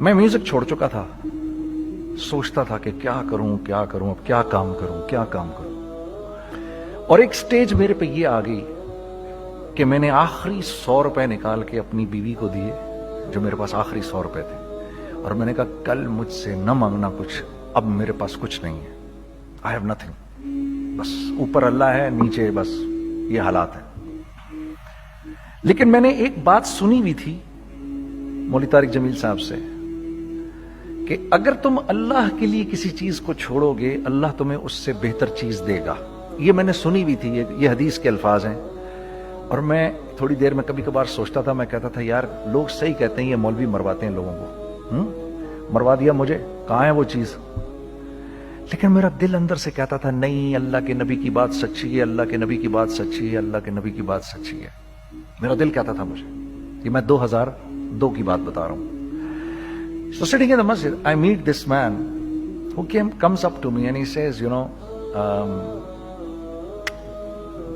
میں میوزک چھوڑ چکا تھا، سوچتا تھا کہ کیا کروں اب کیا کام کروں، اور ایک سٹیج میرے پہ یہ آ گئی کہ میں نے آخری 100 روپے نکال کے اپنی بیوی کو دیے، جو میرے پاس آخری 100 روپے تھے، اور میں نے کہا کل مجھ سے نہ مانگنا کچھ، اب میرے پاس کچھ نہیں ہے، آئی ہیو نتھنگ، بس اوپر اللہ ہے، نیچے بس یہ حالات ہے۔ لیکن میں نے ایک بات سنی ہوئی تھی مولوی طارق جمیل صاحب سے کہ اگر تم اللہ کے لیے کسی چیز کو چھوڑو گے، اللہ تمہیں اس سے بہتر چیز دے گا۔ یہ میں نے سنی ہوئی تھی، یہ حدیث کے الفاظ ہیں، اور میں تھوڑی دیر میں کبھی کبھار سوچتا تھا، میں کہتا تھا یار لوگ صحیح کہتے ہیں، یہ مولوی مرواتے ہیں لوگوں کو، مروا دیا مجھے، کہاں ہے وہ چیز؟ لیکن میرا دل اندر سے کہتا تھا نہیں، اللہ کے نبی کی بات سچی ہے، اللہ کے نبی کی بات سچی ہے، اللہ کے نبی کی بات سچی ہے، میرا دل کہتا تھا مجھے۔ یہ میں 2002 کی بات بتا رہا ہوں۔ So sitting in the masjid, I meet this man who comes up to me and he says,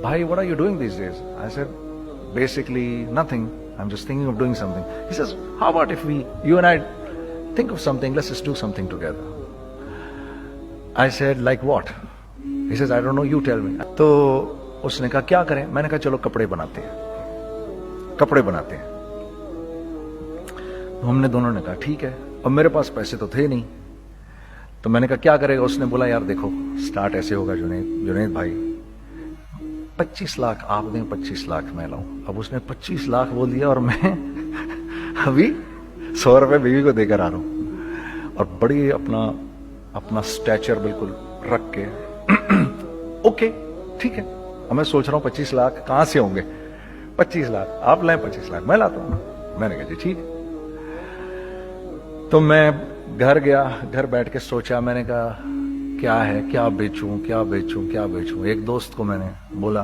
Bhai, what are you doing these days? I said, basically nothing. I'm just thinking of doing something. He says, how about if you and I think of something, let's just do something together. I said, like what? He says, I don't know, you tell me. تو اس نے کہا کیا کریں؟ میں نے کہا چلو کپڑے بناتے ہیں۔ ہم نے دونوں نے کہا ٹھیک ہے، اور میرے پاس پیسے تو تھے نہیں، تو میں نے کہا کیا کرے گا؟ اس نے بولا یار دیکھو سٹارٹ ایسے ہوگا جنید بھائی، 25 لاکھ آپ دیں، 25 لاکھ میں لاؤں۔ اب اس نے 25 لاکھ بول دیا، اور میں ابھی 100 روپے بیوی کو دے کر آ رہا ہوں، اور بڑی اپنا سٹیچر بالکل رکھ کے اوکے ٹھیک ہے۔ اب میں سوچ رہا ہوں 25 لاکھ کہاں سے ہوں گے؟ 25 لاکھ آپ لائیں، 25 لاکھ میں لاتا ہوں۔ میں نے کہا جی ٹھیک ہے۔ تو میں گھر گیا، گھر بیٹھ کے سوچا، میں نے کہا کیا ہے، کیا بیچوں۔ ایک دوست کو میں نے بولا،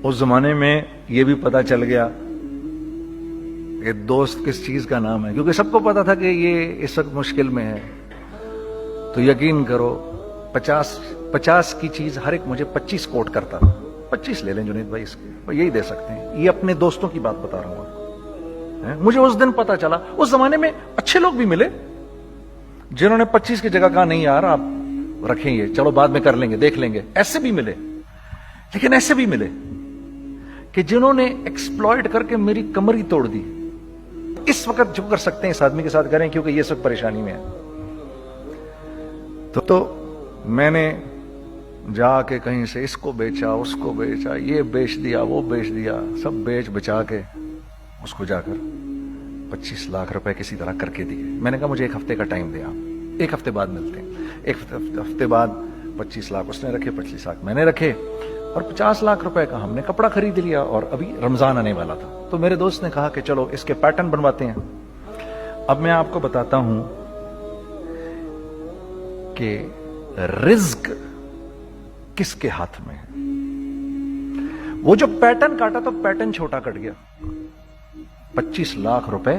اس زمانے میں یہ بھی پتا چل گیا کہ دوست کس چیز کا نام ہے، کیونکہ سب کو پتا تھا کہ یہ اس وقت مشکل میں ہے۔ تو یقین کرو 50 کی چیز ہر ایک مجھے 25 کوٹ کرتا تھا۔ 25 لے لیں جنید بھائی، اس کے یہی دے سکتے ہیں۔ یہ اپنے دوستوں کی بات بتا رہا ہوں۔ مجھے اس دن پتا چلا، اس زمانے میں اچھے لوگ بھی ملے جنہوں نے 25 کی جگہ کہا نہیں یار آپ رکھیں، یہ چلو بعد میں کر لیں گے، دیکھ لیں گے، ایسے بھی ملے۔ لیکن ایسے بھی ملے کہ جنہوں نے ایکسپلائٹ کر کے میری کمر ہی توڑ دی۔ اس وقت جو کر سکتے ہیں اس آدمی کے ساتھ کریں، کیونکہ یہ سب پریشانی میں ہے۔ تو میں نے جا کے کہیں سے اس کو بیچا، اس کو بیچا، یہ بیچ دیا، وہ بیچ دیا، سب بیچ بچا کے اس کو جا کر 25 لاکھ روپے کسی طرح کر کے دیے۔ میں نے کہا مجھے 1 ہفتے کا ٹائم دیں آپ، 1 ہفتے بعد ملتے ہیں۔ 1 ہفتے بعد 25 لاکھ اس نے رکھے، 25 لاکھ میں نے رکھے، اور 50 لاکھ روپے کا ہم نے کپڑا خرید لیا، اور ابھی رمضان آنے والا تھا۔ تو میرے دوست نے کہا کہ چلو اس کے پیٹرن بنواتے ہیں۔ اب میں آپ کو بتاتا ہوں کہ رزق کس کے ہاتھ میں ہے۔ وہ جو پیٹرن کاٹا تو پیٹرن چھوٹا کٹ گیا، 25 لاکھ روپے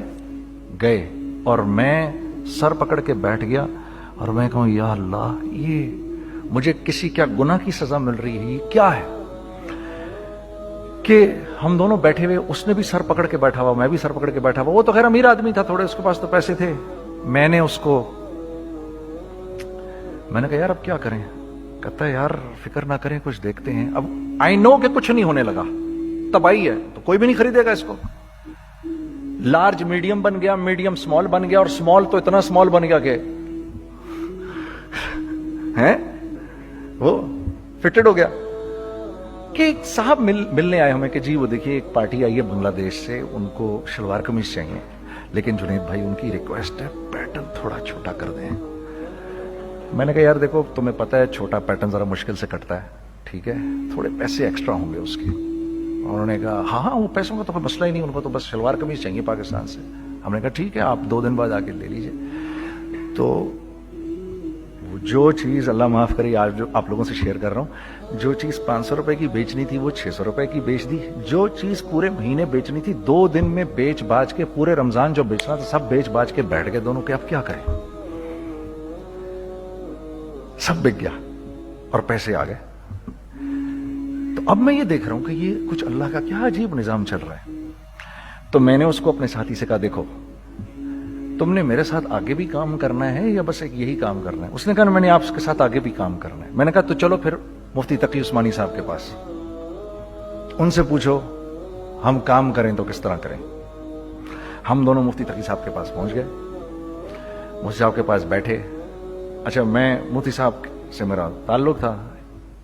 گئے، اور میں سر پکڑ کے بیٹھ گیا، اور میں کہوں یا اللہ یہ مجھے کسی کیا گناہ کی سزا مل رہی ہے، یہ کیا ہے کہ ہم دونوں بیٹھے ہوئے، اس نے بھی سر پکڑ کے بیٹھا ہوا، میں بھی سر پکڑ کے بیٹھا ہوا۔ وہ تو خیر امیر آدمی تھا تھوڑے، اس کے پاس تو پیسے تھے۔ میں نے کہا یار اب کیا کریں؟ کہتا ہے یار فکر نہ کریں، کچھ دیکھتے ہیں۔ اب آئی نو کہ کچھ نہیں ہونے لگا، تباہی ہے، تو کوئی بھی نہیں خریدے گا اس کو۔ لارج میڈیم بن گیا، میڈیم سمال بن گیا، اور سمال تو اتنا سمال بن گیا کہ وہ فٹڈ ہو گیا۔ کہ ایک صاحب ملنے آئے ہمیں کہ جی وہ دیکھیے ایک پارٹی آئی ہے بنگلہ دیش سے، ان کو شلوار قمیض چاہیے، لیکن جنید بھائی ان کی ریکویسٹ ہے پیٹرن تھوڑا چھوٹا کر دیں۔ میں نے کہا یار دیکھو تمہیں پتا ہے چھوٹا پیٹرن ذرا مشکل سے کٹتا ہے، ٹھیک ہے تھوڑے پیسے ایکسٹرا ہوں گے اس کے۔ انہوں نے کہا ہاں وہ پیسوں کا تو کوئی مسئلہ ہی نہیں، ان کو تو بس شلوار قمیض چاہیے پاکستان سے۔ ہم نے کہا ٹھیک ہے آپ 2 دن بعد آ کے لے لیجئے۔ تو جو چیز اللہ معاف کرے آج جو آپ لوگوں سے شیئر کر رہا ہوں، جو چیز 500 روپے کی بیچنی تھی وہ 600 روپے کی بیچ دی، جو چیز پورے مہینے بیچنی تھی 2 دن میں بیچ باج کے، پورے رمضان جو بیچنا تھا سب بیچ باج کے بیٹھ گئے دونوں کے۔ اب کیا کریں؟ سب بک گیا اور پیسے آ گئے۔ تو اب میں یہ دیکھ رہا ہوں کہ یہ کچھ اللہ کا کیا عجیب نظام چل رہا ہے۔ تو میں نے اس کو اپنے ساتھی سے کہا دیکھو تم نے میرے ساتھ آگے بھی کام کرنا ہے یا بس ایک یہی کام کرنا ہے؟ اس نے کہا میں نے آپ کے ساتھ آگے بھی کام کرنا ہے. میں نے کہا تو چلو پھر مفتی تقی عثمانی صاحب کے پاس، ان سے پوچھو ہم کام کریں تو کس طرح کریں. ہم دونوں مفتی تقی صاحب کے پاس پہنچ گئے، مفتی صاحب کے پاس بیٹھے. اچھا میں مفتی صاحب سے میرا تعلق تھا،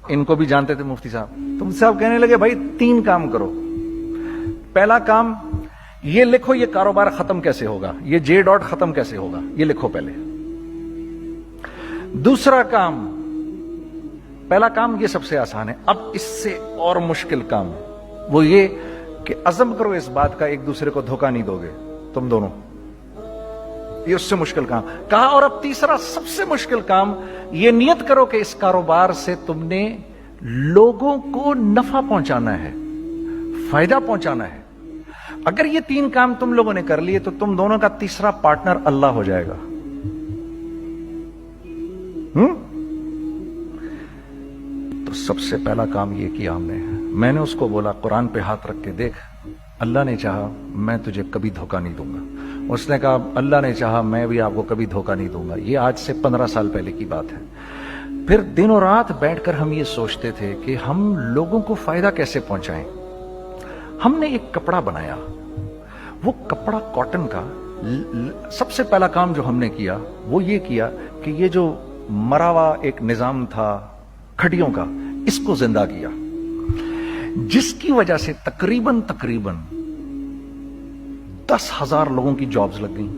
ان کو بھی جانتے تھے مفتی صاحب. تو مفتی صاحب کہنے لگے بھائی 3 کام کرو. پہلا کام یہ لکھو یہ کاروبار ختم کیسے ہوگا، یہ جے ڈاٹ ختم کیسے ہوگا، یہ لکھو پہلے. دوسرا کام، پہلا کام یہ سب سے آسان ہے، اب اس سے اور مشکل کام وہ یہ کہ عزم کرو اس بات کا ایک دوسرے کو دھوکہ نہیں دو گے تم دونوں. یہ اس سے مشکل کام کہا. اور اب تیسرا سب سے مشکل کام، یہ نیت کرو کہ اس کاروبار سے تم نے لوگوں کو نفع پہنچانا ہے، فائدہ پہنچانا ہے. اگر یہ 3 کام تم لوگوں نے کر لیے تو تم دونوں کا تیسرا پارٹنر اللہ ہو جائے گا. تو سب سے پہلا کام یہ کیا ہم نے. میں نے اس کو بولا قرآن پہ ہاتھ رکھ کے دیکھ، اللہ نے چاہا میں تجھے کبھی دھوکہ نہیں دوں گا. اس نے کہا اللہ نے چاہا میں بھی آپ کو کبھی دھوکہ نہیں دوں گا. یہ آج سے 15 سال پہلے کی بات ہے. پھر دن و رات بیٹھ کر ہم یہ سوچتے تھے کہ ہم لوگوں کو فائدہ کیسے پہنچائیں. ہم نے ایک کپڑا بنایا، وہ کپڑا کاٹن کا. سب سے پہلا کام جو ہم نے کیا وہ یہ کیا کہ یہ جو مرا ہوا ایک نظام تھا کھڑیوں کا، اس کو زندہ کیا، جس کی وجہ سے تقریباً 10,000 لوگوں کی جابز لگ گئیں.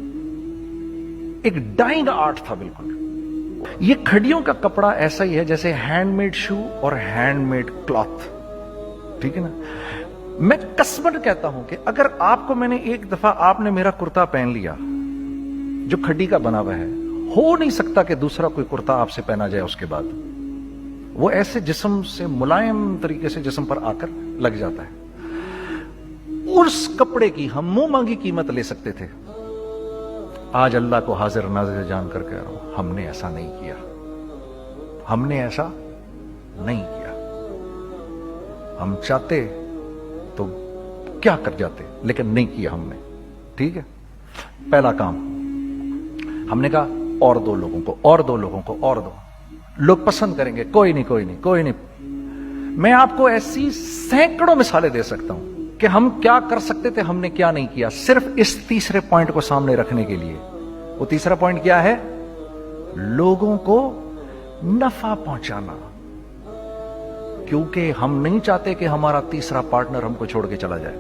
ایک ڈائنگ آرٹ تھا بالکل. یہ کھڑیوں کا کپڑا ایسا ہی ہے جیسے ہینڈ میڈ شو اور ہینڈ میڈ کلاتھ. ٹھیک ہے نا. میں قسمن کہتا ہوں کہ اگر آپ کو میں نے ایک دفعہ آپ نے میرا کرتا پہن لیا جو کھڈی کا بنا ہوا ہے، ہو نہیں سکتا کہ دوسرا کوئی کرتا آپ سے پہنا جائے اس کے بعد. وہ ایسے جسم سے ملائم طریقے سے جسم پر آ کر لگ جاتا ہے. اس کپڑے کی ہم منہ مانگی قیمت لے سکتے تھے. آج اللہ کو حاضر ناظر جان کر کہہ رہا ہوں، ہم نے ایسا نہیں کیا. ہم نے ایسا نہیں کیا. ہم چاہتے تو کیا کر جاتے، لیکن نہیں کیا ہم نے. ٹھیک ہے. پہلا کام ہم نے کہا اور 2 لوگوں کو، اور 2 لوگوں کو، اور 2 لوگ پسند کریں گے. کوئی نہیں کوئی نہیں کوئی نہیں. میں آپ کو ایسی سینکڑوں مثالیں دے سکتا ہوں کہ ہم کیا کر سکتے تھے، ہم نے کیا نہیں کیا، صرف اس تیسرے پوائنٹ کو سامنے رکھنے کے لیے. وہ تیسرا پوائنٹ کیا ہے؟ لوگوں کو نفع پہنچانا. کیونکہ ہم نہیں چاہتے کہ ہمارا تیسرا پارٹنر ہم کو چھوڑ کے چلا جائے.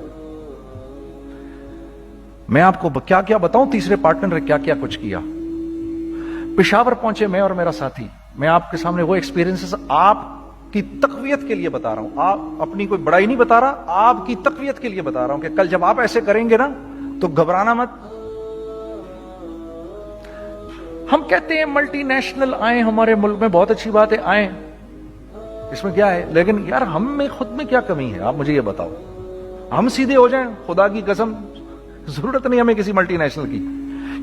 میں آپ کو کیا کیا بتاؤں، تیسرے پارٹنر نے کیا کیا کچھ کیا. پشاور پہنچے میں اور میرا ساتھی. میں آپ کے سامنے وہ ایکسپیرینسز آپ کی تقویت کے لیے بتا رہا ہوں. آپ اپنی کوئی بڑائی نہیں بتا رہا، آپ کی تقویت کے لیے بتا رہا ہوں کہ کل جب آپ ایسے کریں گے نا تو گھبرانا مت. ہم کہتے ہیں ملٹی نیشنل آئیں ہمارے ملک میں، بہت اچھی بات ہے، آئیں، اس میں کیا ہے. لیکن یار ہم میں خود میں کیا کمی ہے، آپ مجھے یہ بتاؤ. ہم سیدھے ہو جائیں، خدا کی قسم ضرورت نہیں ہمیں کسی ملٹی نیشنل کی.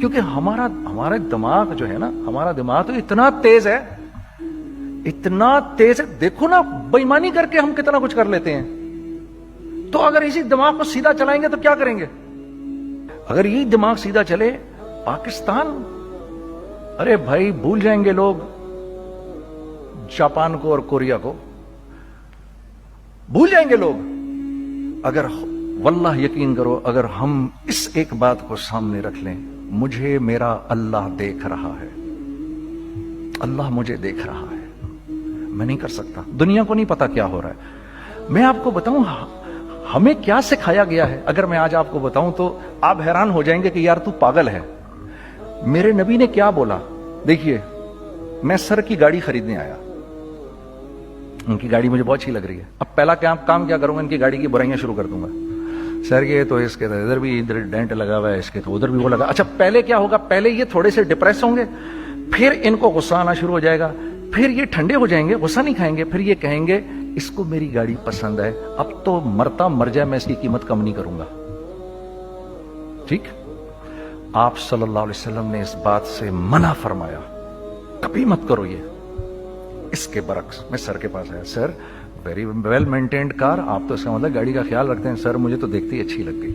کیونکہ ہمارا دماغ جو ہے نا، ہمارا دماغ تو اتنا تیز ہے، اتنا تیز ہے. دیکھو نا بے ایمانی کر کے ہم کتنا کچھ کر لیتے ہیں. تو اگر اسی دماغ کو سیدھا چلائیں گے تو کیا کریں گے؟ اگر یہی دماغ سیدھا چلے، پاکستان، ارے بھائی بھول جائیں گے لوگ جاپان کو اور کوریا کو، بھول جائیں گے لوگ. اگر واللہ یقین کرو، اگر ہم اس ایک بات کو سامنے رکھ لیں، مجھے میرا اللہ دیکھ رہا ہے، اللہ مجھے دیکھ رہا ہے، میں نہیں کر سکتا. دنیا کو نہیں پتا کیا ہو رہا ہے. میں آپ کو بتاؤں ہمیں کیا سکھایا گیا ہے. اگر میں آج آپ کو بتاؤں تو آپ حیران ہو جائیں گے کہ یار تو پاگل ہے. میرے نبی نے کیا بولا؟ دیکھیے، میں سر کی گاڑی خریدنے آیا، ان کی گاڑی مجھے بہت اچھی لگ رہی ہے. اب پہلا کام کیا کروں گا؟ ان کی گاڑی کی برائیاں شروع کر دوں گا. سر یہ تو اس کے ادھر بھی ادھر ڈینٹ لگا ہوا ہے، اس کے تو ادھر بھی وہ لگا. اچھا پہلے کیا ہوگا؟ پہلے یہ تھوڑے سے ڈپریس ہوں گے، پھر ان کو غصہ آنا شروع ہو جائے گا، پھر یہ ٹھنڈے ہو جائیں گے، غصہ نہیں کھائیں گے، پھر یہ کہیں گے اس کو میری گاڑی پسند ہے، اب تو مرتا مر جائے میں اس کی قیمت کم نہیں کروں گا. ٹھیک. آپ صلی اللہ علیہ وسلم نے اس بات سے منع فرمایا، کبھی مت کرو یہ. اس کے برعکس میں سر کے پاس آیا، سر ویری ویل مینٹینڈ کار، آپ تو اس کا مطلب گاڑی کا خیال رکھتے ہیں. سر مجھے تو دیکھتے ہی اچھی لگ گئی.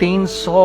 300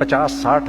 50, 60,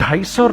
250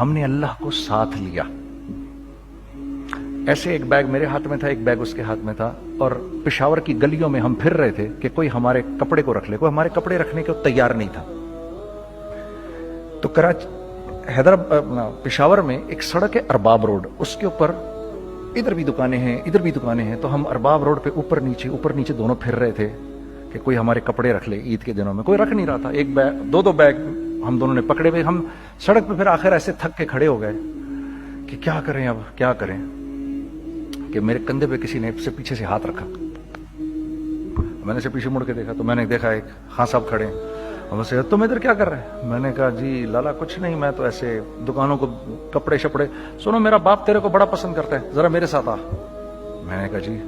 ہم نے اللہ کو ساتھ لیا. ایسے ایک بیگ میرے ہاتھ میں تھا, ایک بیگ اس کے ہاتھ میں تھا, اور پشاور کی گلیوں میں ہم پھر رہے تھے کہ کوئی ہمارے کپڑے کو رکھ لے. کوئی ہمارے کپڑے رکھنے کو تیار نہیں تھا. تو پشاور میں ایک سڑک ہے ارباب روڈ, اس کے اوپر ادھر بھی دکانیں ہیں ادھر بھی دکانیں ہیں. تو ہم ارباب روڈ پہ اوپر نیچے دونوں پھر رہے تھے کہ کوئی ہمارے کپڑے رکھ لے. عید کے دنوں میں کوئی رکھ نہیں رہا تھا. ایک بیگ, دو بیگ ہم دونوں نے پکڑے ہوئے. ہم سڑک پہ پھر آخر ایسے تھک کے کھڑے ہو گئے کہ کیا کریں, اب کیا کریں, کہ میرے کندھے پہ کسی نے سے پیچھے سے ہاتھ رکھا. میں نے سے پیچھے مڑ کے دیکھا تو میں نے دیکھا ایک خان صاحب کھڑے ہیں. سے تم ادھر کیا کر رہے ہیں؟ میں نے کہا جی لالا کچھ نہیں, میں تو ایسے دکانوں کو کپڑے شپڑے. سنو میرا باپ تیرے کو بڑا پسند کرتا ہے, ذرا میرے ساتھ آ. میں نے کہا جی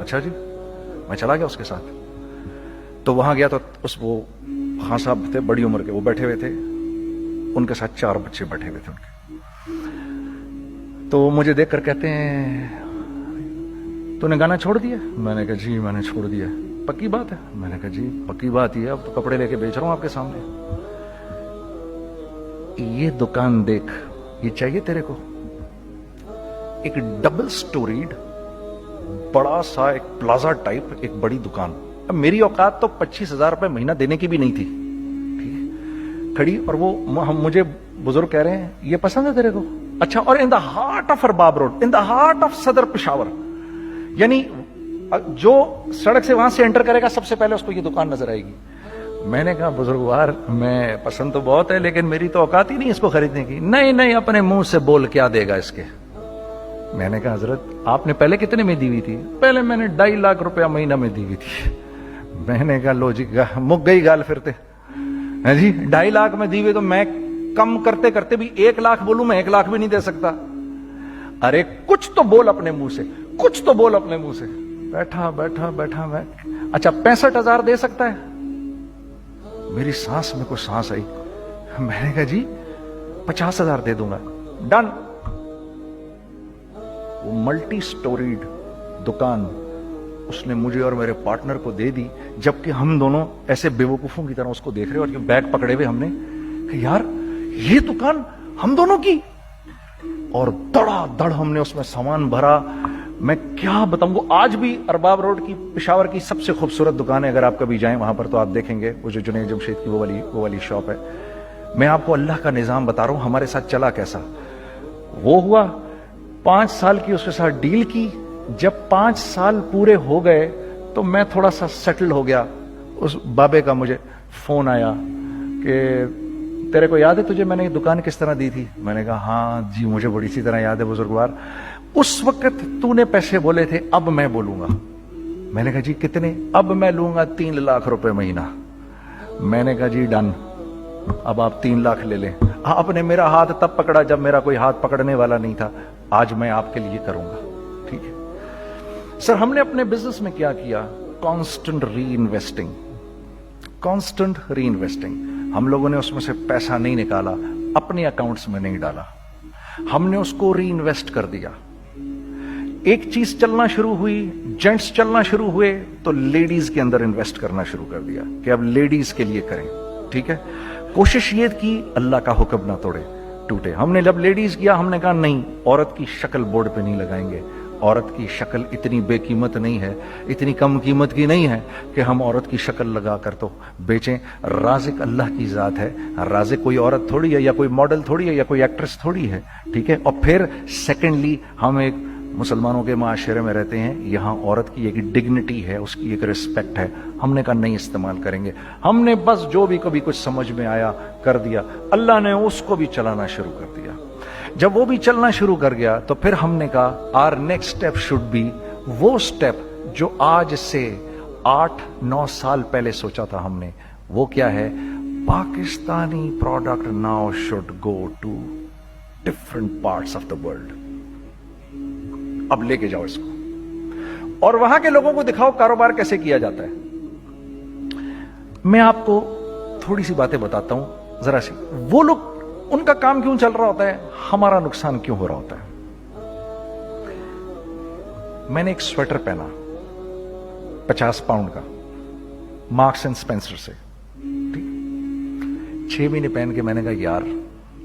اچھا جی. میں چلا گیا اس کے ساتھ. تو وہاں گیا تو وہ خان صاحب تھے بڑی عمر کے, وہ بیٹھے ہوئے تھے, ان کے ساتھ 4 بچے بیٹھے ہوئے تھے ان کے. تو مجھے دیکھ کر کہتے ہیں تو نے گانا چھوڑ دیا؟ میں نے کہا جی میں نے چھوڑ دیا. پکی بات ہے؟ میں نے کہا جی پکی بات یہ ہے, اب تو کپڑے لے کے بیچ رہا ہوں آپ کے سامنے. یہ دکان دیکھ, یہ چاہیے تیرے کو؟ ایک ڈبل سٹوریڈ بڑا سا ایک پلازا ٹائپ ایک بڑی دکان. اب میری اوقات تو 25,000 روپے مہینہ دینے کی بھی نہیں تھی. کھڑی, اور وہ مجھے بزرگ کہہ رہے ہیں یہ پسند ہے تیرے کو؟ اچھا. اور in the heart of Arbab road, in the heart of Saddar Peshawar, یعنی جو سڑک سے وہاں سے انٹر کرے گا سب سے پہلے اس کو یہ دکان نظر آئے گی. میں نے کہا بزرگوار میں پسند تو بہت ہے لیکن میری تو اوقات ہی نہیں اس کو خریدنے کی. نہیں اپنے منہ سے بول کیا دے گا اس کے. میں نے کہا حضرت آپ نے پہلے کتنے میں دی ہوئی تھی؟ پہلے میں نے 2.5 لاکھ روپیہ مہینہ میں دی ہوئی تھی. میں نے کہا لو جی مک گئی گال پھرتے جی. 2.5 لاکھ میں دی ہوئی تو میں کم کرتے کرتے بھی 1 لاکھ بولوں, میں 1 لاکھ بھی نہیں دے سکتا. ارے کچھ تو بول اپنے منہ سے, کچھ تو بول اپنے منہ سے. بیٹھا میں, اچھا 65,000 دے سکتا ہے؟ میری سانس میں کوئی سانس آئی. میں نے کہا جی 50,000 دے دوں گا. ڈن. وہ ملٹی سٹوریڈ دکان اس نے مجھے اور میرے پارٹنر کو دے دی, جبکہ ہم دونوں ایسے بیوقوفوں کی طرح اس کو دیکھ رہے, اور بیگ پکڑے ہوئے ہم نے کہ یار یہ دکان ہم دونوں کی. اور دڑا دڑ ہم نے اس میں سامان بھرا. میں کیا بتاؤں, وہ آج بھی ارباب روڈ کی پشاور کی سب سے خوبصورت دکان ہے. اگر آپ کبھی جائیں وہاں پر تو آپ دیکھیں گے وہ جو جنید جمشید کی وہ والی شاپ ہے. میں آپ کو اللہ کا نظام بتا رہا ہوں ہمارے ساتھ چلا کیسا. وہ ہوا 5 سال کی اس کے ساتھ ڈیل کی. جب 5 سال پورے ہو گئے تو میں تھوڑا سا سیٹل ہو گیا. اس بابے کا مجھے فون آیا کہ تیرے کو یاد ہے تجھے میں نے یہ دکان کس طرح دی تھی؟ میں نے کہا ہاں جی مجھے بڑی سی طرح یاد ہے بزرگوار. اس وقت تو نے پیسے بولے تھے, اب میں بولوں گا. میں نے کہا جی کتنے؟ اب میں لوں گا 3 لاکھ روپے مہینہ. میں نے کہا جی ڈن, اب آپ 3 لاکھ لے لیں. آپ نے میرا ہاتھ تب پکڑا جب میرا کوئی ہاتھ پکڑنے والا نہیں تھا. آج میں آپ کے لیے کروں گا. ٹھیک ہے سر. ہم نے اپنے بزنس میں کیا کیا؟ کانسٹنٹ ری انویسٹنگ. کانسٹنٹ ری انویسٹنگ. ہم لوگوں نے اس میں سے پیسہ نہیں نکالا, اپنے اکاؤنٹس میں نہیں ڈالا, ہم نے اس کو ری انویسٹ کر دیا. ایک چیز چلنا شروع ہوئی, جینٹس چلنا شروع ہوئے تو لیڈیز کے اندر انویسٹ کرنا شروع کر دیا کہ اب لیڈیز کے لیے کریں. ٹھیک ہے. کوشش یہ کی اللہ کا حکم نہ ٹوٹے. ہم نے جب لیڈیز کیا ہم نے کہا نہیں, عورت کی شکل بورڈ پہ نہیں لگائیں گے. عورت کی شکل اتنی بے قیمت نہیں ہے, اتنی کم قیمت کی نہیں ہے کہ ہم عورت کی شکل لگا کر تو بیچیں. رازق اللہ کی ذات ہے. رازق کوئی عورت تھوڑی ہے, یا کوئی ماڈل تھوڑی ہے, یا کوئی ایکٹریس تھوڑی ہے. ٹھیک ہے. اور پھر سیکنڈلی ہم ایک مسلمانوں کے معاشرے میں رہتے ہیں, یہاں عورت کی ایک ڈگنیٹی ہے, اس کی ایک ریسپیکٹ ہے. ہم نے کہا نہیں استعمال کریں گے. ہم نے بس جو بھی کبھی کچھ سمجھ میں آیا کر دیا. اللہ نے اس کو بھی چلانا شروع کر دیا. جب وہ بھی چلنا شروع کر گیا تو پھر ہم نے کہا our next step should be وہ اسٹیپ جو آج سے 8-9 سال پہلے سوچا تھا ہم نے. وہ کیا ہے؟ Pakistani product now should go to different parts of the world. اب لے کے جاؤ اس کو اور وہاں کے لوگوں کو دکھاؤ کاروبار کیسے کیا جاتا ہے. میں آپ کو تھوڑی سی باتیں بتاتا ہوں ذرا سی. وہ لوگ ان کا کام کیوں چل رہا ہوتا ہے, ہمارا نقصان کیوں ہو رہا ہوتا ہے. میں نے ایک سویٹر پہنا 50 پاؤنڈ کا مارکس اینڈ اسپینسر سے. 6 مہینے پہن کے میں نے کہا یار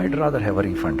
I'd rather have a refund।